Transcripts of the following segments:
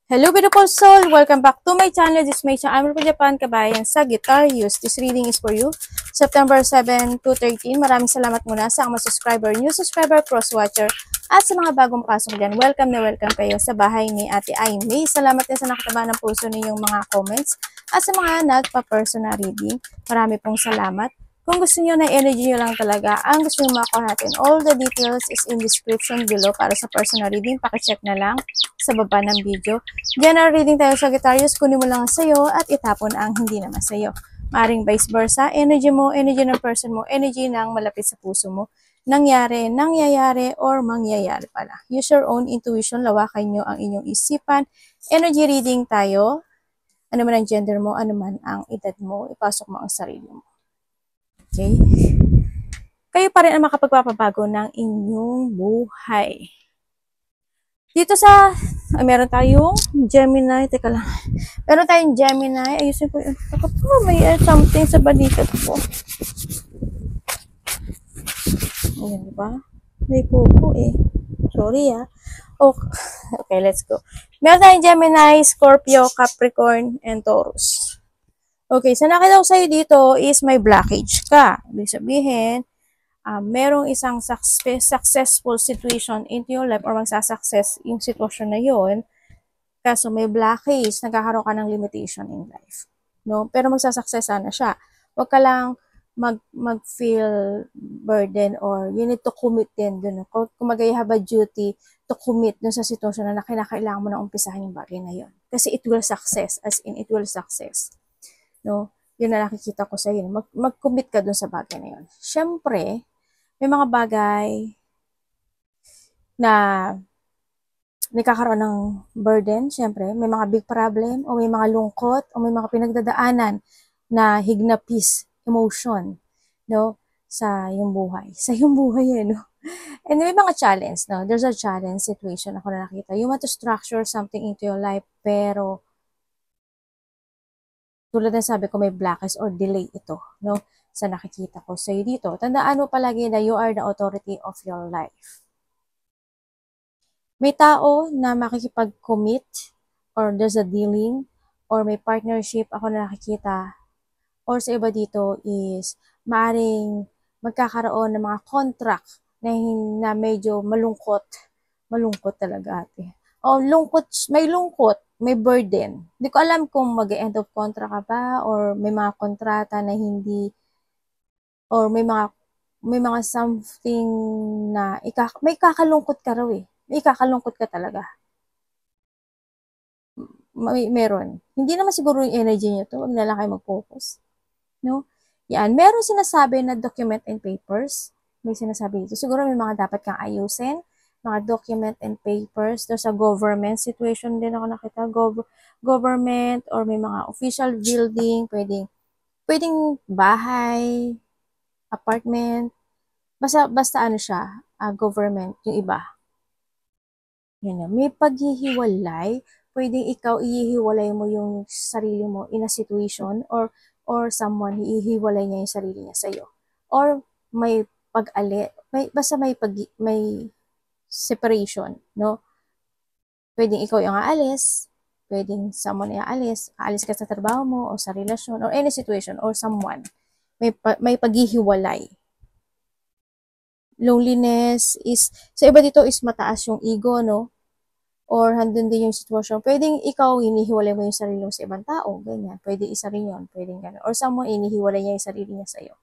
Hello beautiful soul! Welcome back to my channel. This is my channel. I'm from Japan, kabayan sa Guitar-Use. This reading is for you. September 7 to 13. Maraming salamat muna sa mga subscriber, new subscriber, cross-watcher, at sa mga bagong pasok dyan. Welcome na welcome kayo sa bahay ni Ate Aimee. Salamat din sa nakataba ng puso ninyong mga comments at sa mga nagpa-personal reading. Marami pong salamat. Kung gusto niyo na energy nyo lang talaga, ang gusto nyo makuha natin, all the details is in description below para sa personal reading. Pakicheck na lang sa baba ng video. General reading tayo sa Guitar-Use, kunin mo lang ang sayo at itapon ang hindi naman sayo. Maring vice versa, energy mo, energy ng person mo, energy ng malapit sa puso mo, nangyari, nangyayari, or mangyayari pala. Use your own intuition, lawakan nyo ang inyong isipan. Energy reading tayo, ano man ang gender mo, ano man ang edad mo, ipasok mo ang sarili mo. Okay? Kayo pa rin ang makapagpapabago ng inyong buhay. Dito sa, meron tayong Gemini. Teka lang. Meron tayong Gemini. Ayusin ko yun. Ako po, may something sa balikat ko. Ayan, diba? May pupo eh. Sorry ah. Okay, let's go. Meron tayong Gemini, Scorpio, Capricorn, and Taurus. Okay, so nakita ko sa'yo dito is may blockage ka. Ibig sabihin, merong isang successful situation into your life or magsasuccess yung sitwasyon na yun, kaso may blockage, nagkakaroon ka ng limitation in life. No? Pero magsasuccess sana siya. Huwag ka lang mag-feel burden or you need to commit din dun. Kung you have a duty to commit dun sa sitwasyon na kinakailangan mo na umpisahan yung bagay na yun. Kasi it will success, as in it will success. No? Yun na nakikita ko sa iyo. Mag-commit ka dun sa bagay na yun. Siyempre, may mga bagay na nagkakaroon ng burden, siyempre. May mga big problem, o may mga lungkot, o may mga pinagdadaanan na hignapis, emotion, no? Sa iyong buhay. Sa iyong buhay, no? And may mga challenge, no? There's a challenge situation ako na nakita. You want to structure something into your life, pero tulad na sabi ko, may blockage or delay ito, no? Sa nakikita ko sa iyo dito. Tandaan mo palagi na you are the authority of your life. May tao na makikipag-commit or there's a dealing or may partnership ako na nakikita or sa iba dito is maaring magkakaroon ng mga contract na medyo malungkot. Malungkot talaga ate. O lungkot, may burden. Hindi ko alam kung mag-end of contract ka ba or may mga kontrata na hindi or may mga something na may kakalungkot ka raw eh. May kakalungkot ka talaga. Meron. Hindi naman siguro yung energy niyo to. Huwag na lang kayo mag-focus. No? Yan. Meron sinasabi na document and papers. May sinasabi dito. Siguro may mga dapat kang ayusin. Mga document and papers. There's a government situation din ako nakita. Government or may mga official building. Pwedeng bahay, apartment. Basta ano siya, government, yung iba. Yan. May paghihiwalay. Pwedeng ikaw ihihiwalay mo yung sarili mo in a situation or someone ihihiwalay niya yung sarili niya sa iyo. Or may basta may separation, no? Pwedeng ikaw yung aalis, pwedeng someone yung aalis ka sa trabaho mo o sa relasyon or any situation or someone. May paghihiwalay. Loneliness is, sa iba dito is mataas yung ego, no? Or handun din yung sitwasyon. Pwedeng ikaw, inihiwalay mo yung sarili mo sa ibang tao, ganyan. Pwede isa rin yun, pwedeng gano'n. Or someone, inihiwalay niya yung sarili niya sa'yo.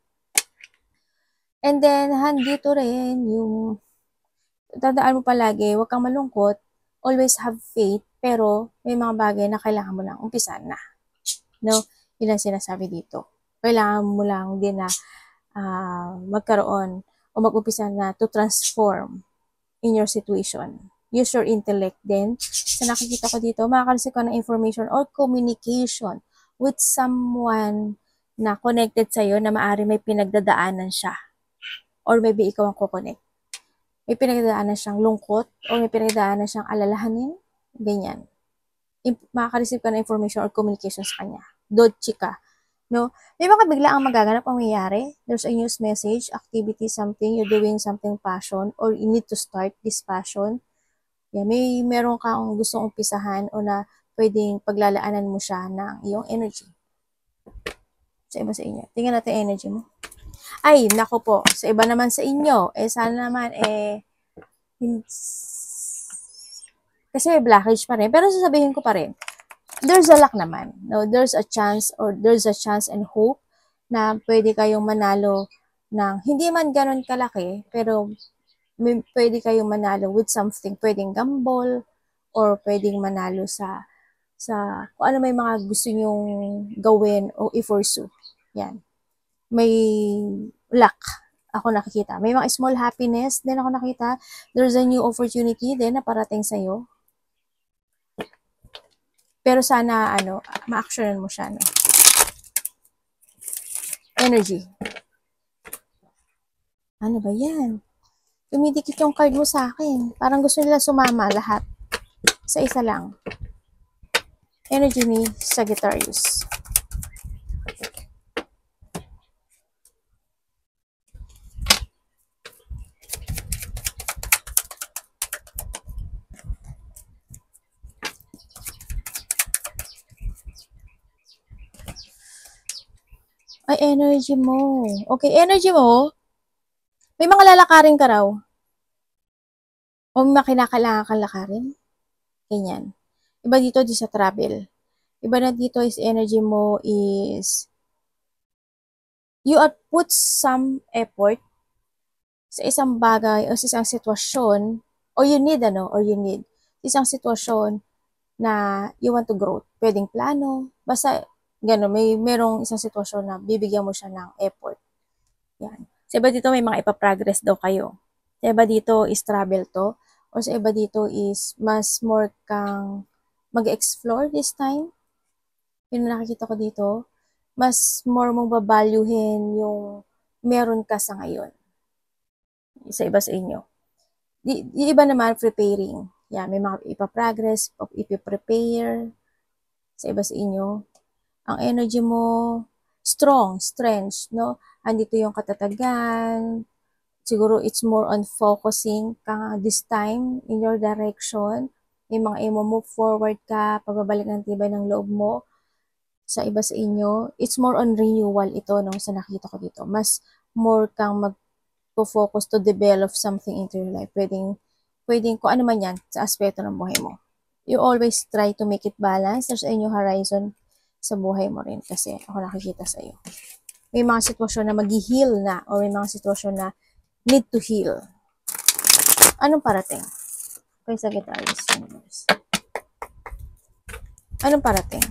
And then, handito rin yung, tandaan mo palagi, huwag kang malungkot, always have faith, pero may mga bagay na kailangan mo lang umpisan na. No? Yun ang sinasabi dito. Kailangan mo lang din na magkaroon o mag-umpisa na to transform in your situation. Use your intellect din. Sa nakikita ko dito, makakareceive ka ng information or communication with someone na connected sa'yo na maaari may pinagdadaanan siya. Or maybe ikaw ang kukonect. May pinagdadaanan siyang lungkot or may pinagdadaanan siyang alalahanin. Ganyan. Makakareceive ka ng information or communication sa kanya. Dodge ka. No? May mga biglaang magaganap ang mangyayari. There's a news message, activity, something, you're doing something passion, or you need to start this passion. Yan, meron kang gustong umpisahan o na pwedeng paglalaanan mo siya ng iyong energy. Sa iba sa inyo. Tingnan natin energy mo. Ay, nako po. Sa iba naman sa inyo, sana naman, kasi may blockage pa rin. Pero sasabihin ko pa rin, there's a luck naman. No, there's a chance and hope na pwede kayong manalo ng hindi man ganun kalaki, pero pwede kayong manalo with something. Pwedeng gamble or pwedeng manalo sa kung ano may mga gusto nyong gawin o i-pursue. Yan. May luck ako nakikita. May mga small happiness din ako nakita. There's a new opportunity din na parating sa'yo. Pero sana, ma-actionan mo siya, no? Energy. Ano ba yan? Tumidikit yung card mo sa akin. Parang gusto nila sumama lahat. Sa isa lang. Energy ni Sagittarius. Ay, energy mo. Okay, energy mo. May mga lalakarin ka raw. O may kinakailangan kang lakarin. Ganyan. Iba dito sa travel. Iba na dito is energy mo is you put some effort sa isang bagay o sa isang sitwasyon or you need isang sitwasyon na you want to grow. Pwedeng plano, basta gano'n, merong isang sitwasyon na bibigyan mo siya ng effort. Yan. Sa iba dito may mga ipaprogress daw kayo. Sa iba dito is travel to or sa iba dito is mas more kang mag-explore this time. Yun na nakikita ko dito. Mas more mong babaluhin yung meron ka sa ngayon. Sa iba sa inyo. Di iba naman preparing. Yan, may mga ipaprogress, ipiprepare sa iba sa inyo. Ang energy mo, strong, strength, no? Andito yung katatagan. Siguro it's more on focusing ka this time in your direction. May mga move forward ka, pagbabalik ng tibay ng loob mo. Sa iba sa inyo, it's more on renewal ito, no? Sa nakita ko dito. Mas more kang mag-focus to develop something into your life. Pwedeng kung ano man yan sa aspeto ng buhay mo. You always try to make it balance. There's a new horizon sa buhay mo rin kasi ako nakikita sa iyo. May mga sitwasyon na mag-heal na or may mga sitwasyon na need to heal. Anong parating? Kay Sagittarius Universe. Anong parating?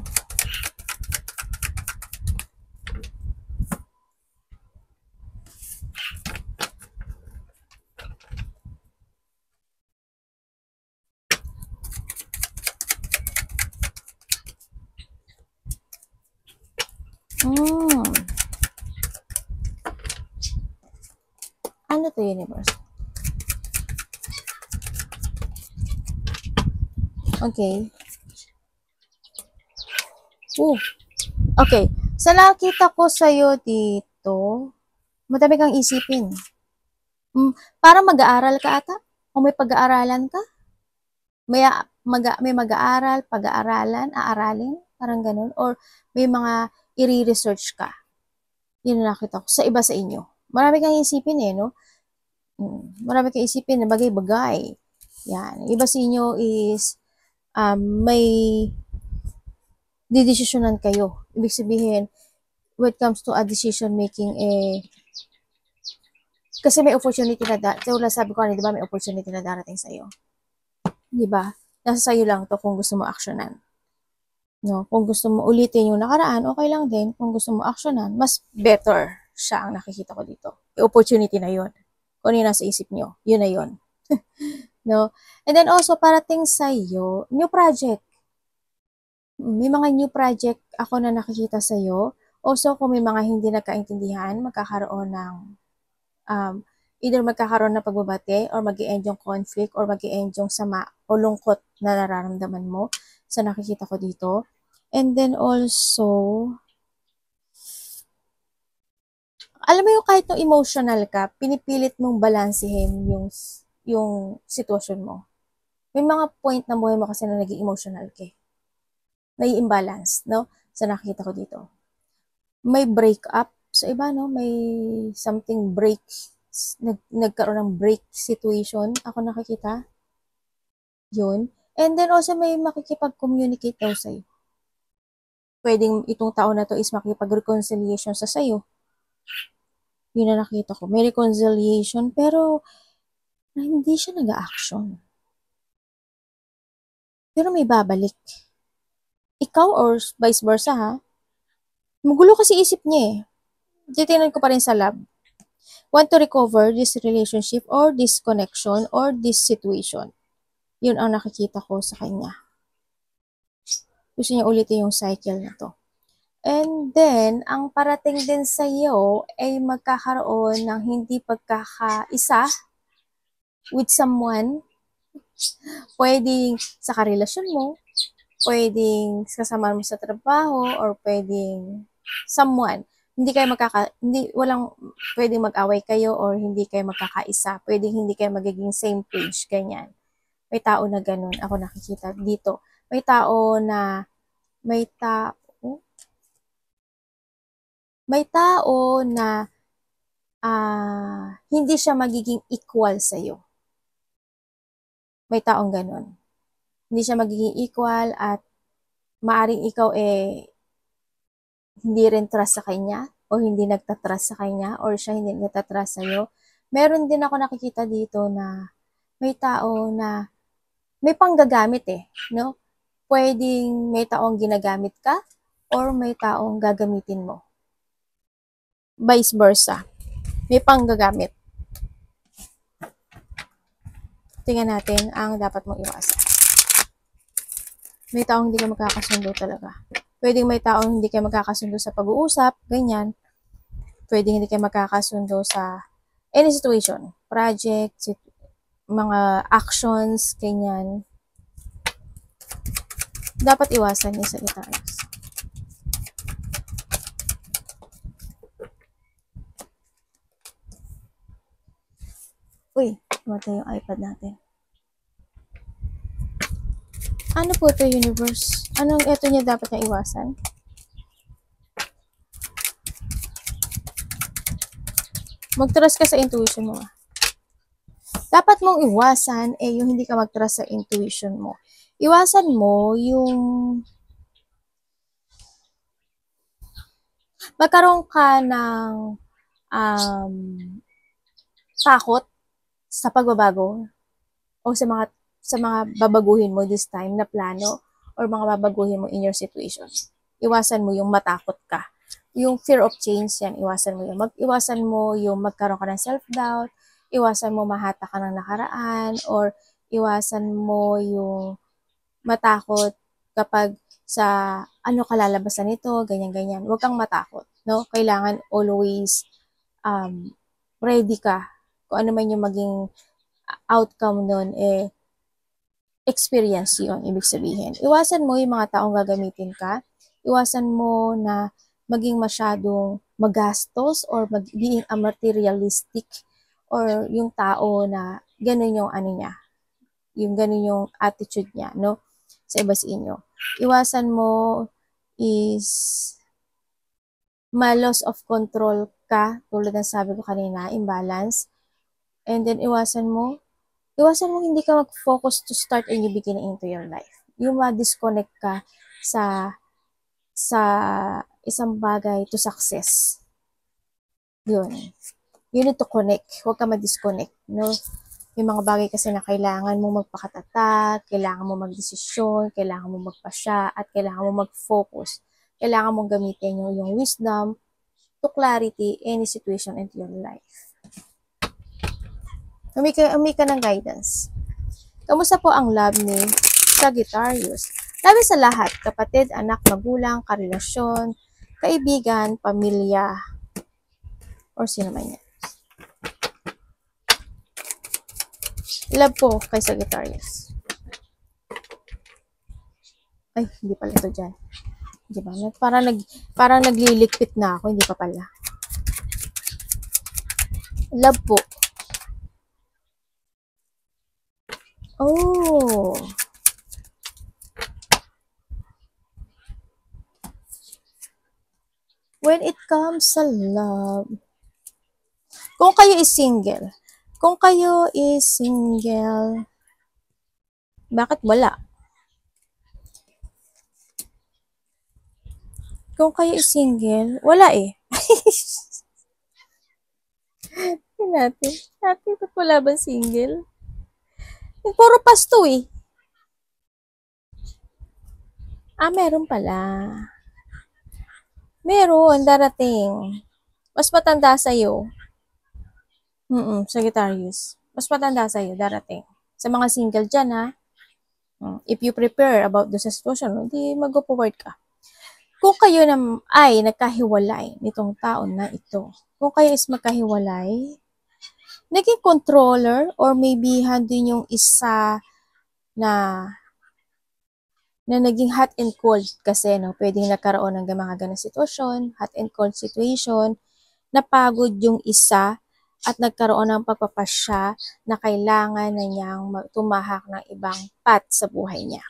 Ano to, Universe? Okay. Okay. Sa nakita ko sa'yo dito, madami kang isipin. Parang mag-aaral ka ata? O may pag-aaralan ka? May mag-aaral, pag-aaralan, aaralin? Parang ganun. Or may mga i-research ka. Yun na nakita ko. Sa iba sa inyo. Marami kang isipin no? Marami kang isipin na bagay-bagay. Yan. Iba sa inyo is may didesisyonan kayo. Ibig sabihin, when it comes to a decision making, kasi may opportunity na sabi ko, di ba, may opportunity na darating sa'yo. Di ba? Nasa sa'yo lang to kung gusto mo aksyonan. No? Kung gusto mo ulitin yung nakaraan, okay lang din. Kung gusto mo aksyonan, mas better siya ang nakikita ko dito. Yung opportunity na yun. Kung ano yung nasa isip nyo, yun na yun. No? And then also, parating sa'yo, new project. May mga new project ako na nakikita sa'yo. Also, kung may mga hindi nagkaintindihan, magkakaroon ng either magkakaroon ng pagbabate or mag-i-end yung conflict or mag-i-end yung sama o lungkot na nararamdaman mo sa nakikita ko dito. And then also, alam mo yung kahit no emotional ka, pinipilit mong balansehin yung sitwasyon mo. May mga point na buhay mo kasi na naging emotional ka. May imbalance, no? Sa nakikita ko dito. May breakup. So, iba, no? May something break. Nagkaroon ng break situation. Ako nakikita. Yun. And then also, may makikipag-communicate daw sa'yo. Pwedeng itong tao na to is makikipag-reconciliation sa sa'yo. Yun na nakita ko. May reconciliation, pero hindi siya nag-a-action. Pero may babalik. Ikaw or vice versa, ha? Magulo kasi isip niya eh. Titingnan ko pa rin sa lab. Want to recover this relationship or this connection or this situation. Yun ang nakikita ko sa kanya. Gusto niya ulitin yung cycle na to. And then, ang parating din sa iyo ay magkakaroon ng hindi pagkakaisa with someone. Pwedeng sa karelasyon mo, pwedeng kasama mo sa trabaho, or pwedeng someone. Hindi kayo walang pwedeng mag-away kayo or hindi kayo magkakaisa. Pwedeng hindi kayo magiging same page, ganyan. May tao na ganun, ako nakikita dito. May tao na hindi siya magiging equal sa iyo. May taong ganun. Hindi siya magiging equal at maaring ikaw hindi rin trust sa kanya o hindi nagtatrust sa kanya or siya hindi nagtatrust sa iyo. Meron din ako nakikita dito na may tao na may panggagamit no? Pwedeng may taong ginagamit ka or may taong gagamitin mo. Vice versa. May panggagamit. Tingnan natin ang dapat mong iwasan. May taong hindi ka magkakasundo talaga. Pwedeng may taong hindi kayo magkakasundo sa pag-uusap, ganyan. Pwedeng hindi kayo magkakasundo sa any situation, project, mga actions, ganyan. Dapat iwasan niya sa Sagittarius. Uy, matay yung iPad natin. Ano po ito, universe? Anong ito niya dapat niya iwasan? Mag-trust ka sa intuition mo. Dapat mong iwasan yung hindi ka mag-trust sa intuition mo. Iwasan mo yung magkaroon ka ng takot sa pagbabago o sa mga babaguhin mo this time na plano or mga babaguhin mo in your situation. Iwasan mo yung matakot ka. Yung fear of change, yan, iwasan mo yun. Iwasan mo yung magkaroon ka ng self-doubt, iwasan mo mahata ka ng nakaraan, or iwasan mo yung matakot kapag sa ano kalalabasan nito, ganyan-ganyan. Huwag kang matakot, no? Kailangan always ready ka. Kung ano man yung maging outcome nun, experience yun, ibig sabihin. Iwasan mo yung mga taong gagamitin ka. Iwasan mo na maging masyadong magastos or being a materialistic or yung tao na ganun yung ano niya. Yung ganun yung attitude niya, no? Sa iba sa inyo. Iwasan mo is ma-loss of control ka, tulad ng sabi ko kanina, imbalance. And then iwasan mo hindi ka mag-focus to start a new beginning into your life. Yung ma-disconnect ka sa isang bagay to success. Yun. You need to connect. Huwag ka ma-disconnect, no? Yung mga bagay kasi na kailangan mo magpakatatag, kailangan mo magdesisyon, kailangan mo magpasya, at kailangan mo mag-focus. Kailangan mong gamitin yung wisdom to clarity any situation into your life. Umi ka ng guidance. Kamusta po ang love ni Sagittarius? Labi sa lahat, kapatid, anak, magulang, karelasyon, kaibigan, pamilya, or sino man yan. Love po kay Sagittarius. Ay, hindi pala ito dyan. Diba? Parang naglilikpit na ako, hindi pa pala. Love po. Oh, When it comes sa love, kung kayo is single, kung kayo is single, bakit wala? Kung kayo is single, wala eh. natin. Natin, ba't wala ba single? Puro pasto eh. Meron pala. Meron, darating. Mas matanda sa'yo. Sagittarius. Mas matanda sa'yo, darating. Sa mga single dyan, ha? If you prepare about the situation, hindi mag-forward ka. Kung kayo ay nagkahiwalay nitong taon na ito, kung kayo is magkahiwalay, naging controller or maybe handin yung isa na naging hot and cold kasi, no? Pwedeng nagkaroon ng mga ganang sitwasyon, hot and cold situation, napagod yung isa at nagkaroon ng pagpapasya na kailangan na niyang tumahak ng ibang path sa buhay niya.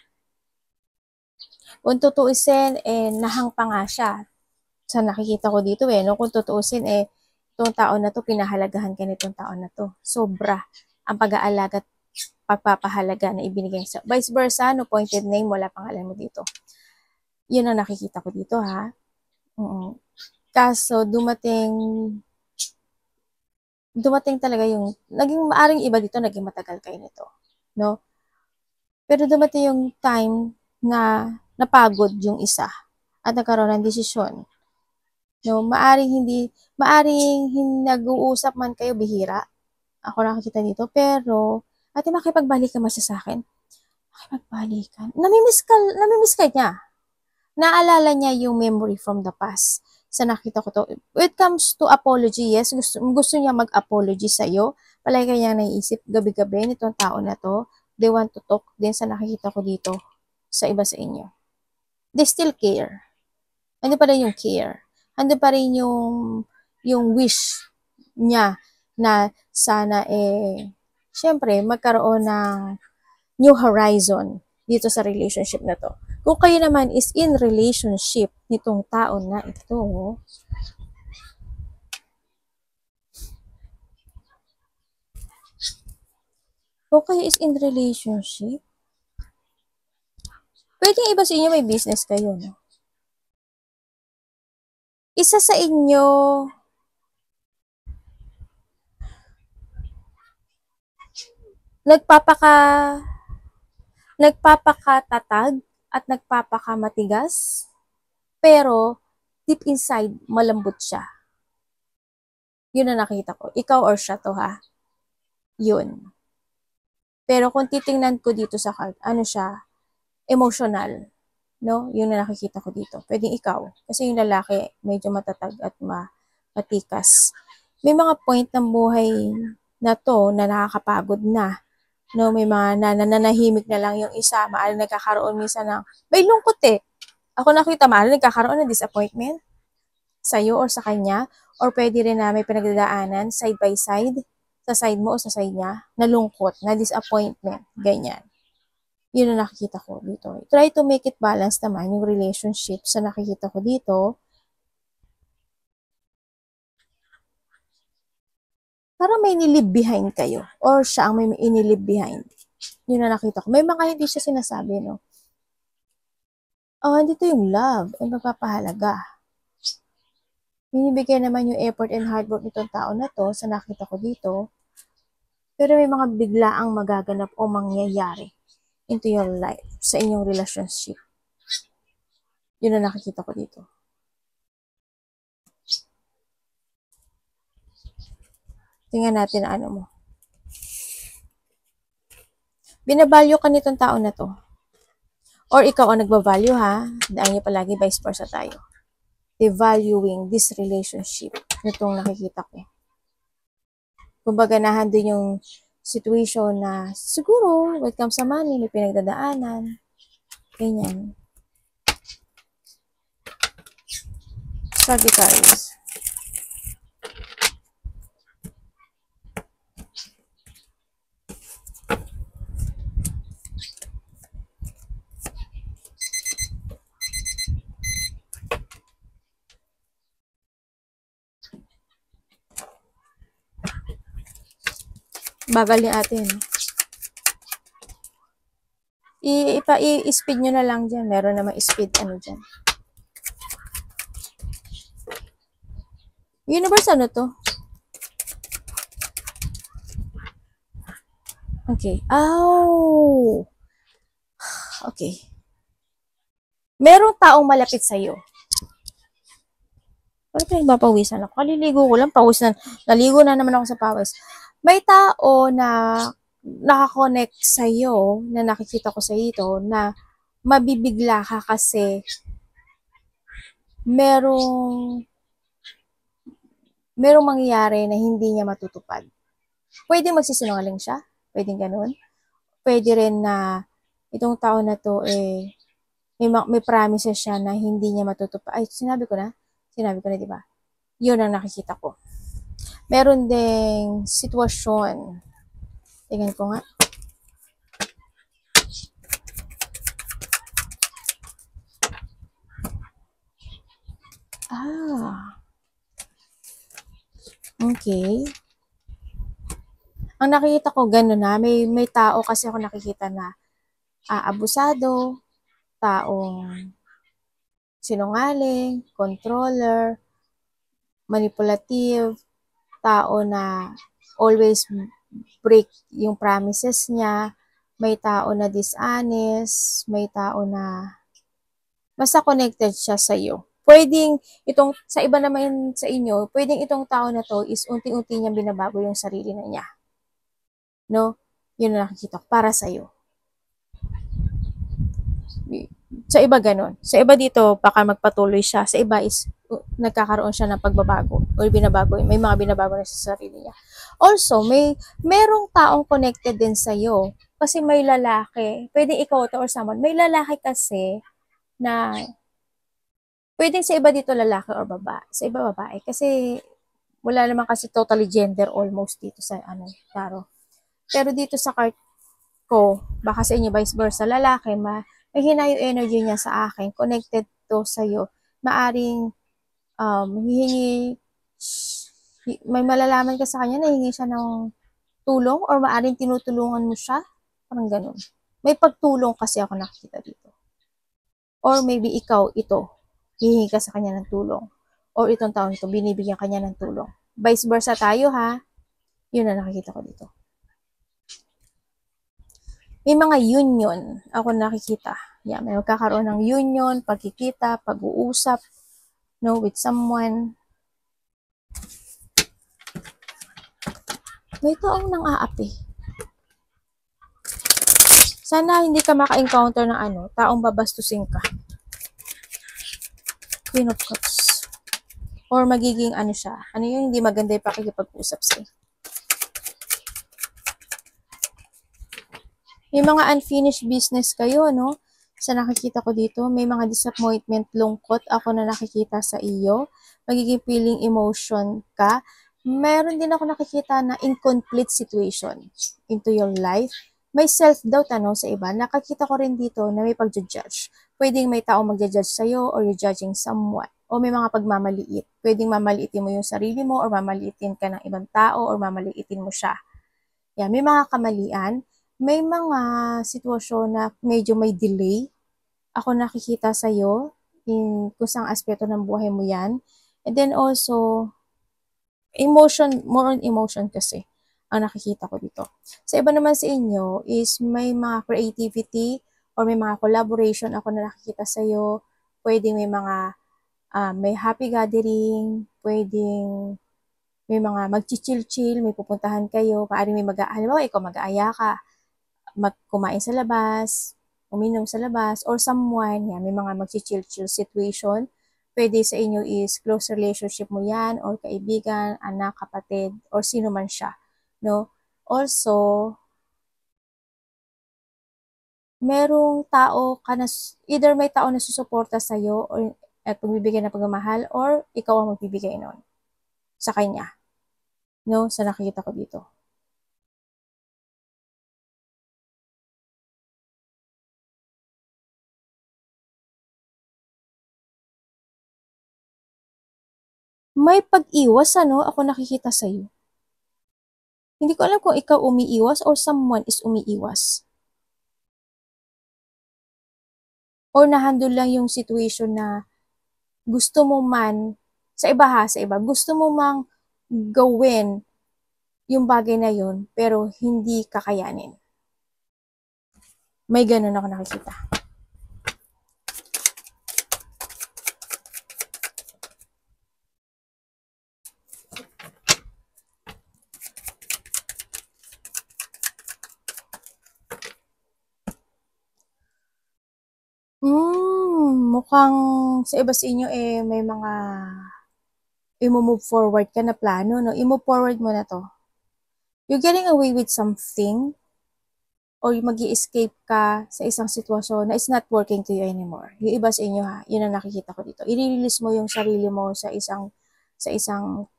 Kung tutuusin, nahang pa nga siya. Sa nakikita ko dito no? Kung tutuusin, itong taon na to, pinahalagahan ka nitong taon na to. Sobra ang pag-aalaga at pagpapahalaga na ibinigay sa vice versa, no pointed name, wala pangalan mo dito. Yun ang nakikita ko dito, ha? Kaso, dumating talaga yung, naging maaring iba dito, naging matagal kayo nito, no? Pero dumating yung time na napagod yung isa at nagkaroon ng desisyon. No, maaring nag-uusap man kayo, bihira. Ako nakikita dito, pero ate, makipagbalikan mo siya sa akin. Makipagbalikan. Namimiss ka niya. Naalala niya yung memory from the past. Sa nakita ko to. When it comes to apology, yes, gusto niya mag-apology sa'yo. Palagi niya naiisip gabi-gabi nitong tao na to. They want to talk din sa nakikita ko dito sa iba sa inyo. They still care. Ano pa rin yung care? Ano pa rin yung wish niya na sana syempre, magkaroon ng new horizon dito sa relationship na to. Kung kayo naman is in relationship nitong taon na ito, kung kayo is in relationship, pwedeng iba sa inyo may business kayo, no? Isa sa inyo, nagpapakatatag at nagpapakamatigas, pero deep inside, malambot siya. Yun ang nakita ko. Ikaw or siya to, ha? Yun. Pero kung titingnan ko dito sa card, ano siya? Emotional. No? Yun ang nakikita ko dito. Pwedeng ikaw. Kasi yung lalaki, medyo matatag at matikas. May mga point ng buhay na to na nakakapagod na. No, may mga nananahimik na lang yung isa, maaring nagkakaroon minsan ng, may lungkot eh. Ako nakita, maaring nagkakaroon ng disappointment sa'yo or sa kanya, or pwede rin na may pinagdadaanan side by side, sa side mo o sa side niya, na lungkot, na disappointment, ganyan. Yun ang nakikita ko dito. Try to make it balance naman yung relationship sa nakikita ko dito. Para may nilib behind kayo. Or siya ang may inilib behind. Yun na nakita ko. May mga hindi siya sinasabi, no? Dito yung love. Ang magpapahalaga. Binibigyan naman yung effort and hard work nitong tao na to sa nakita ko dito. Pero may mga biglaang magaganap o mangyayari into your life, sa inyong relationship. Yun na nakikita ko dito. Tingnan natin ano mo. Binavalue ka nitong tao na to. Or ikaw ang nagbavalue, ha? Daan niyo palagi, vice versa tayo. Devaluing this relationship. Itong nakikita ko. Kumbaga, nahandun yung situation na siguro, when it comes sa money, may pinagdadaanan. Ganyan. Sagittarius. Bagal ni ate, no? I-speed nyo na lang dyan. Meron naman speed ano dyan. Universe ano to? Okay. Oh! Okay. Merong taong malapit sa'yo. Bakit nagpapawisan ako? Kaliligo ko lang, pawis na. Naligo na naman ako sa pawis. May tao na nakakonect sa'yo, na nakikita ko sa ito, na mabibigla ka kasi merong mangyayari na hindi niya matutupad. Pwede magsisinungaling siya, pwedeng ganun. Pwede rin na itong tao na to may promises siya na hindi niya matutupad. Ay, sinabi ko na, di ba? Yun ang nakikita ko. Meron ding sitwasyon. Tingnan ko nga. Okay. Ang nakikita ko gano'n na, may tao kasi ako nakikita na abusado, taong sinungaling, controller, manipulative, tao na always break yung promises niya, may tao na dishonest, may tao na basta connected siya sa iyo. Pwedeng itong, sa iba naman sa inyo, pwedeng itong tao na to is unti-unti niyang binabago yung sarili na niya. No? Yun ang nakikita ko para sa iyo. Sa iba ganun. Sa iba dito, baka magpatuloy siya. Sa iba is nagkakaroon siya ng pagbabago or binabago. May mga binabago na sa sarili niya. Also, merong taong connected din sa iyo. Kasi may lalaki. Pwede ikaw to or someone. May lalaki kasi na pwedeng sa iba dito lalaki or babae. Sa iba babae. Kasi wala naman kasi totally gender almost dito sa taro. Pero dito sa card ko, baka sa inyo vice versa, lalaki, may hina yung energy niya sa akin, connected to sa'yo. Maaring hihingi, may malalaman ka sa kanya na hihingi siya ng tulong or maaring tinutulungan mo siya. Parang ganun. May pagtulong kasi ako nakikita dito. Or maybe ikaw, ito, hihingi ka sa kanya ng tulong. Or itong taon ito, binibigyan kanya ng tulong. Vice versa tayo ha. Yun na nakikita ko dito. May mga union ako nakikita. Yeah, may magkakaroon ng union, pagkikita, pag-uusap, with someone. May taong nang aapi. Sana hindi ka maka-encounter ng taong babastusin ka. Queen of Cups. Or magiging siya. Yung hindi maganda yung pakikipag-usap sa'yo. May mga unfinished business kayo, no? Sa nakikita ko dito, may mga disappointment, lungkot ako na nakikita sa iyo. Magiging feeling emotion ka. Meron din ako nakikita na incomplete situation into your life. May self-doubt sa iba. Nakakita ko rin dito na may pag-judge. Pwedeng may tao mag-judge sa'yo or you're judging someone. O may mga pagmamaliit. Pwedeng mamaliitin mo yung sarili mo or mamaliitin ka ng ibang tao or mamaliitin mo siya. Yeah, may mga kamalian. May mga sitwasyon na medyo may delay. Ako nakikita sa'yo kung saang aspeto ng buhay mo yan. And then also, emotion, more on emotion kasi ang nakikita ko dito. Sa iba naman sa inyo is may mga creativity or may mga collaboration ako na nakikita sa'yo. Pwedeng may mga may happy gathering, pwedeng may mga mag-chill-chill, may pupuntahan kayo, maaring may halimbawa ikaw mag-aaya ka, kumain sa labas, uminom sa labas, or someone, yan, may mga mag-chill-chill situation. Pwede sa inyo is close relationship mo yan, or kaibigan, anak, kapatid, or sino man siya. No? Also, merong tao ka na, either may tao na susuporta sa'yo, or at pagbibigay ng pagmamahal, or ikaw ang magbibigay nun sa kanya. No? Sa nakikita ko dito. May pag-iwas ako nakikita sa'yo. Hindi ko alam kung ikaw umiiwas or someone is umiiwas. Or nahandle lang yung situation na gusto mo man, sa iba, gusto mo mang gawin yung bagay na yun, pero hindi kakayanin. May ganun ako nakikita. Mukhang sa iba sa inyo may mga i-move forward ka na plano, no? I-move forward mo na to. You're getting away with something or mag-i-escape ka sa isang sitwasyon na it's not working to you anymore. Yung iba sa inyo ha, yun ang nakikita ko dito. I-release mo yung sarili mo sa isang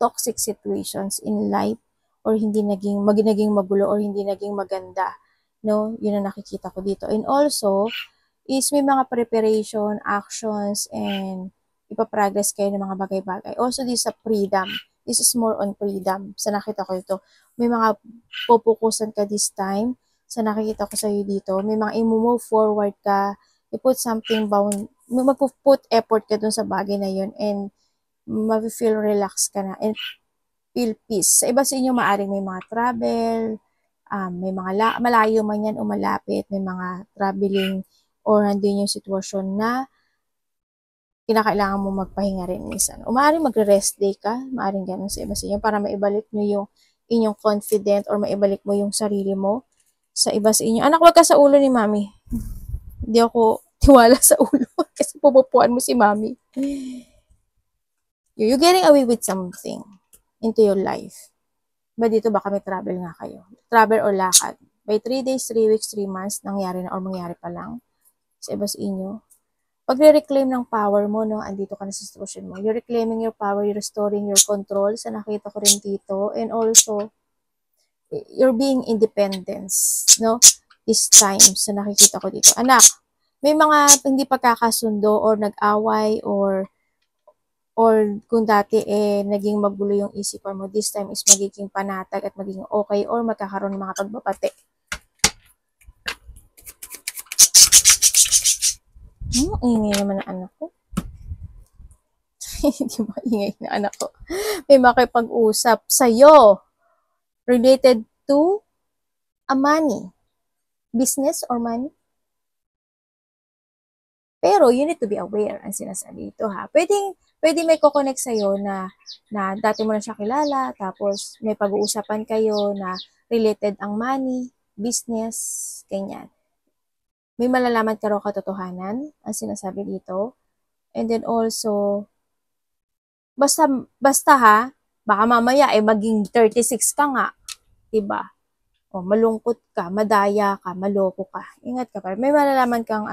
toxic situations in life or hindi naging magulo or hindi naging maganda. No? Yun ang nakikita ko dito. And also, is may mga preparation, actions, and ipaprogress kayo ng mga bagay-bagay. Also, this is a freedom. This is more on freedom. Sa nakita ko ito, may mga pupukusan ka this time. Sa nakikita ko sa iyo dito, may mga i-move forward ka, i-put something bound, mag-put effort ka dun sa bagay na yun, and ma-feel relaxed ka na, and feel peace. Sa iba sa inyo, maaring may mga travel, may mga malayo man yan o malapit, may mga traveling, or nandun yung sitwasyon na kinakailangan mo magpahinga rin minsan. O maaaring magre-rest day ka, maaaring ganun sa iba sa inyo, para maibalik nyo yung inyong confident or maibalik mo yung sarili mo sa iba sa inyo. Anak, wag ka sa ulo ni mami. Hindi ako tiwala sa ulo kasi pupupuan mo si mami. You're getting away with something into your life. Ba dito baka may travel nga kayo. Travel or lakad. By 3 days, 3 weeks, 3 months, nangyari na or mangyari pa lang sa iba sa inyo. Pag re-reclaim ng power mo, no, andito ka na sa sitwasyon mo. You're reclaiming your power, you're restoring your control. Sa nakita ko rin dito. And also, you're being independence, no? This time, sa nakikita ko dito. Anak, may mga hindi pagkakasundo or nag-away or kung dati naging magulo yung isipan mo, this time is magiging panatag at magiging okay or magkakaroon ng mga pagbabate. Ingay naman ang anak ko. Hindi ba ingay na anak ko? May makipag-usap sa'yo related to a money. Business or money. Pero you need to be aware ang sinasabi ito ha. Pwede may kukonek sa'yo na dati mo na siya kilala, tapos may pag-uusapan kayo na related ang money, business, ganyan. May malalaman ka raw katotohanan ang sinasabi dito. And then also, basta ha, baka mamaya maging 36 ka nga, diba? O malungkot ka, madaya ka, maloko ka. Ingat ka pa. May malalaman kang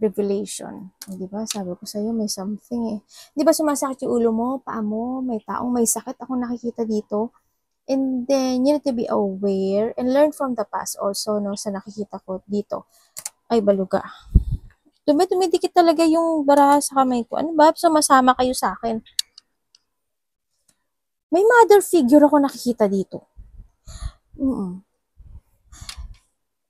revelation. Diba? Sabi ko sa'yo, may something Diba sumasakit yung ulo mo, paa mo, may taong may sakit akong nakikita dito. And then, you need to be aware and learn from the past also, no, sa nakikita ko dito. Ay, baluga. Dumidikit talaga yung baraha sa kamay ko. Ano ba? Sumasama kayo sa akin. May mother figure ako nakikita dito.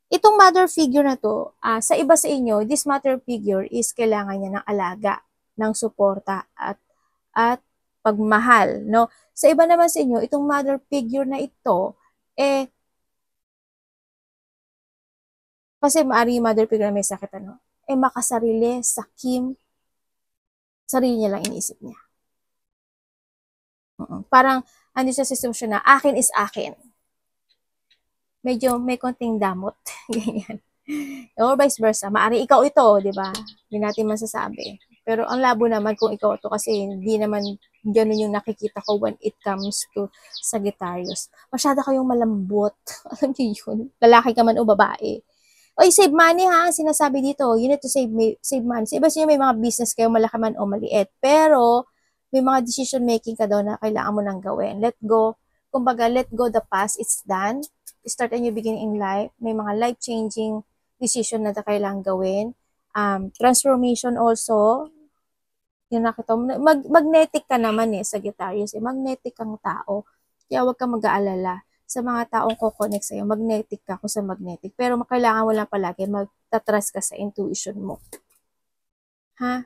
Itong mother figure na to, sa iba sa inyo, this mother figure is kailangan niya ng alaga, ng suporta at pagmahal, no? Sa iba naman sa inyo, itong mother figure na ito, kasi maaaring yung mother figure na may sakit, makasarili, sakim, sarili niya lang iniisip niya. Parang, ano siya sa sitwasyon na, akin is akin. Medyo may konting damot. Ganyan. Or vice versa. Maari ikaw ito, di ba? Hindi natin masasabi. Pero ang labo naman kung ikaw ito kasi hindi naman ganun yung nakikita ko when it comes to Sagittarius. Masyado kayong malambot. Alam niyo yun? Lalaki ka man o babae. Oy, save money ha. Sinasabi dito, you need to save money. Sa iba siya may mga business kayo, malaki man o maliit. Pero, may mga decision making ka daw na kailangan mo nang gawin. Let go. Kumbaga, let go the past. It's done. Start a new beginning in life. May mga life-changing decision na kailangan gawin. Transformation also. Yun nakita mo. Magnetic ka naman Sagittarius. Magnetic kang tao. Kaya huwag kang mag-aalala sa mga taong ko-connect sa'yo. Magnetic ka kung sa magnetic. Pero kailangan mo lang palagi magtatrust ka sa intuition mo. Ha?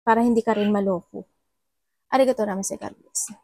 Para hindi ka rin maloko. Arigato naman sa God bless.